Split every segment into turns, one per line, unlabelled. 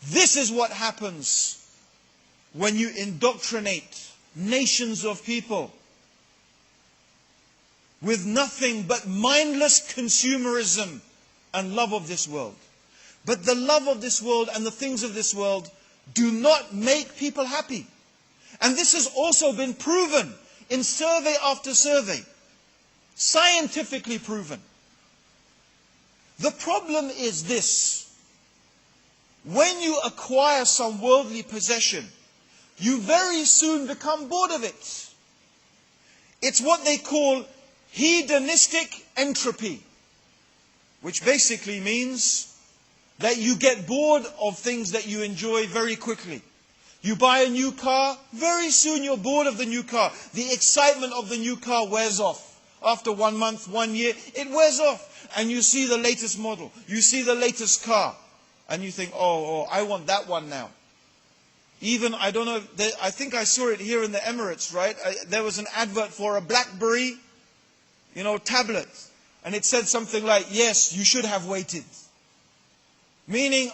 This is what happens when you indoctrinate nations of people with nothing but mindless consumerism and love of this world. But the love of this world and the things of this world do not make people happy. And this has also been proven in survey after survey, scientifically proven. The problem is this: when you acquire some worldly possession, you very soon become bored of it. It's what they call hedonistic entropy, which basically means that you get bored of things that you enjoy very quickly. You buy a new car, very soon you're bored of the new car. The excitement of the new car wears off. After 1 month, 1 year, it wears off. And you see the latest model, you see the latest car, and you think, oh, I want that one now. Even, I don't know, I think I saw it here in the Emirates, right? There was an advert for a BlackBerry, tablet. And it said something like, yes, you should have waited. Meaning,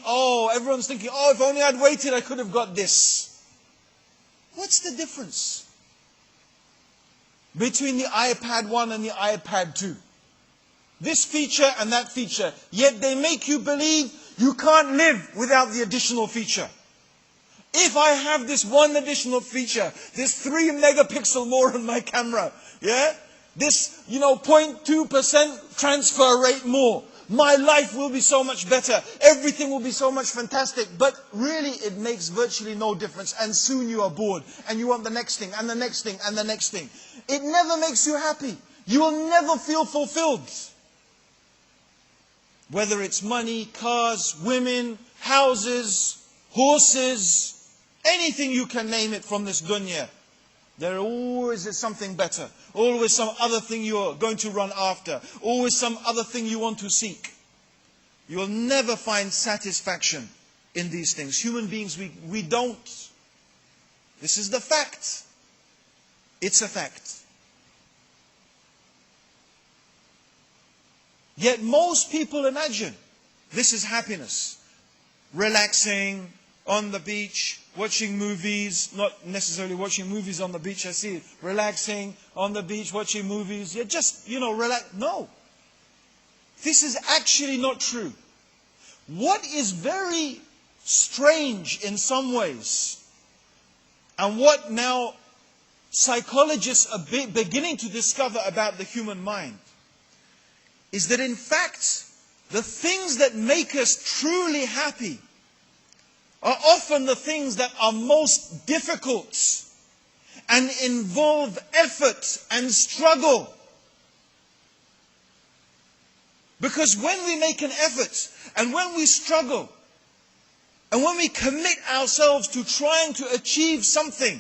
everyone's thinking, if only I'd waited, I could have got this. What's the difference between the iPad 1 and the iPad 2? This feature and that feature. Yet they make you believe you can't live without the additional feature. If I have this one additional feature, this 3 megapixel more on my camera, this 0.2% transfer rate more, my life will be so much better. Everything will be so much fantastic. But really it makes virtually no difference. And soon you are bored. And you want the next thing, and the next thing, and the next thing. It never makes you happy. You will never feel fulfilled. Whether it's money, cars, women, houses, horses, anything you can name it from this dunya. There always is something better. Always some other thing you're going to run after. Always some other thing you want to seek. You will never find satisfaction in these things. Human beings, we don't. This is the fact. It's a fact. Yet most people imagine this is happiness. Relaxing on the beach, watching movies, not necessarily watching movies on the beach, I see it. Relaxing on the beach, watching movies, just, relax. No. This is actually not true. What is very strange in some ways, and what now psychologists are beginning to discover about the human mind, is that in fact, the things that make us truly happy are often the things that are most difficult and involve effort and struggle. Because when we make an effort and when we struggle and when we commit ourselves to trying to achieve something,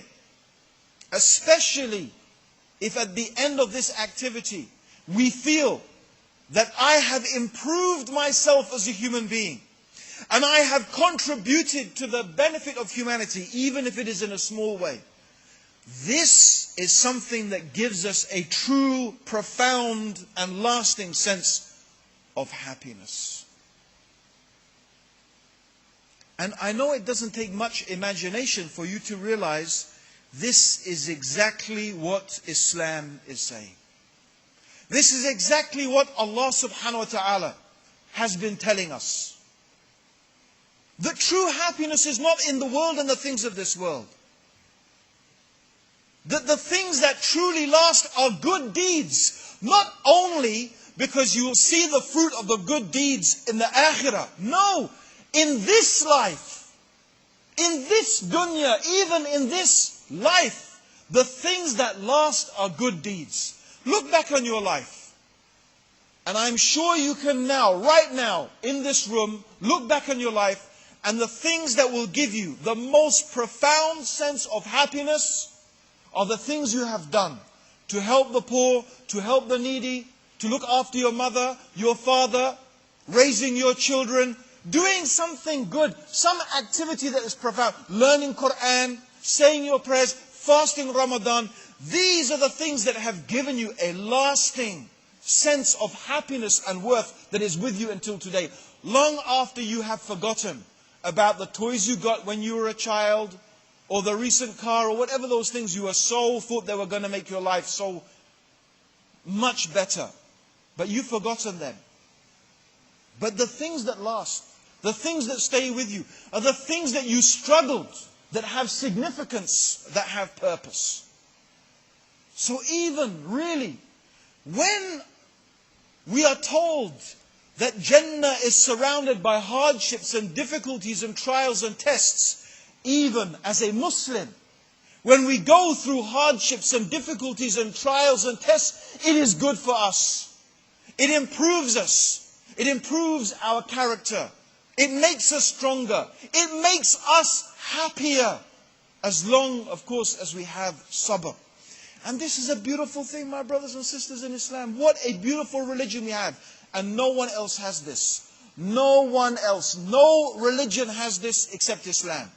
especially if at the end of this activity we feel that I have improved myself as a human being, and I have contributed to the benefit of humanity, even if it is in a small way. This is something that gives us a true, profound, and lasting sense of happiness. And I know it doesn't take much imagination for you to realize this is exactly what Islam is saying. This is exactly what Allah subhanahu wa ta'ala has been telling us. The true happiness is not in the world and the things of this world. That the things that truly last are good deeds. Not only because you will see the fruit of the good deeds in the akhirah. No, in this life, in this dunya, even in this life, the things that last are good deeds. Look back on your life. And I'm sure you can now, right now, in this room, look back on your life, and the things that will give you the most profound sense of happiness are the things you have done to help the poor, to help the needy, to look after your mother, your father, raising your children, doing something good, some activity that is profound, learning Quran, saying your prayers, fasting Ramadan. These are the things that have given you a lasting sense of happiness and worth that is with you until today. Long after you have forgotten, about the toys you got when you were a child, or the recent car, or whatever those things you were so thought they were going to make your life so much better. But you've forgotten them. But the things that last, the things that stay with you, are the things that you struggled, that have significance, that have purpose. So even really, when we are told that Jannah is surrounded by hardships and difficulties and trials and tests, even as a Muslim, when we go through hardships and difficulties and trials and tests, it is good for us. It improves us. It improves our character. It makes us stronger. It makes us happier. As long, of course, as we have sabr. And this is a beautiful thing, my brothers and sisters in Islam. What a beautiful religion we have. And no one else has this. No one else. No religion has this except Islam.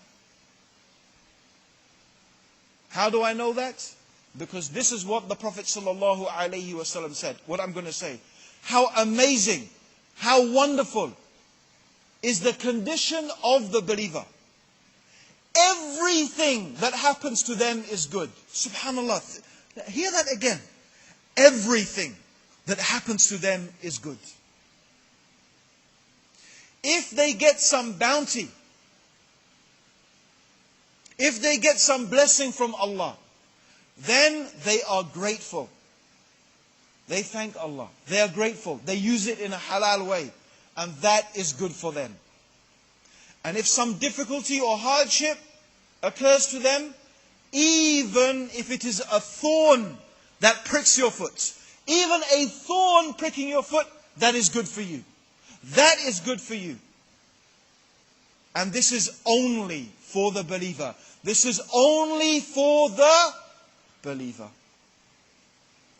How do I know that? Because this is what the Prophet ﷺ said. What I'm going to say. How amazing, how wonderful is the condition of the believer. Everything that happens to them is good. SubhanAllah. Hear that again. Everything that happens to them is good. If they get some bounty, if they get some blessing from Allah, then they are grateful. They thank Allah. They are grateful. They use it in a halal way. And that is good for them. And if some difficulty or hardship occurs to them, even if it is a thorn that pricks your foot, even a thorn pricking your foot, that is good for you. That is good for you. And this is only for the believer. This is only for the believer.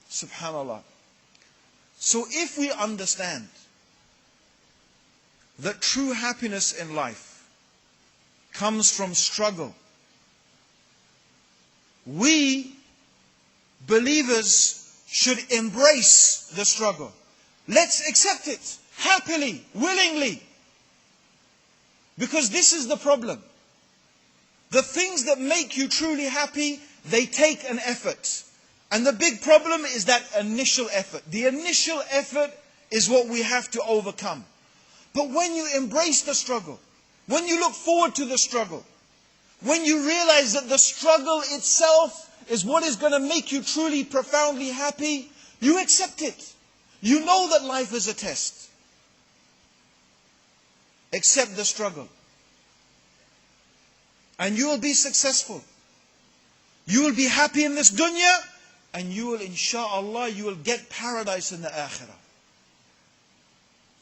SubhanAllah. So if we understand that true happiness in life comes from struggle, we believers should embrace the struggle. Let's accept it happily, willingly. Because this is the problem. The things that make you truly happy, they take an effort. And the big problem is that initial effort. The initial effort is what we have to overcome. But when you embrace the struggle, when you look forward to the struggle, when you realize that the struggle itself is what is going to make you truly, profoundly happy, you accept it. You know that life is a test. Accept the struggle. And you will be successful. You will be happy in this dunya, and you will, insha'Allah, you will get paradise in the akhirah.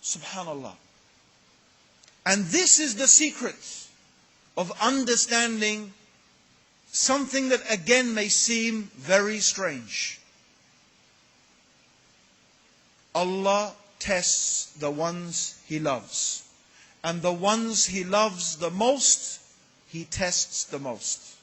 Subhanallah. And this is the secret of understanding something that again may seem very strange. Allah tests the ones He loves. And the ones He loves the most, He tests the most.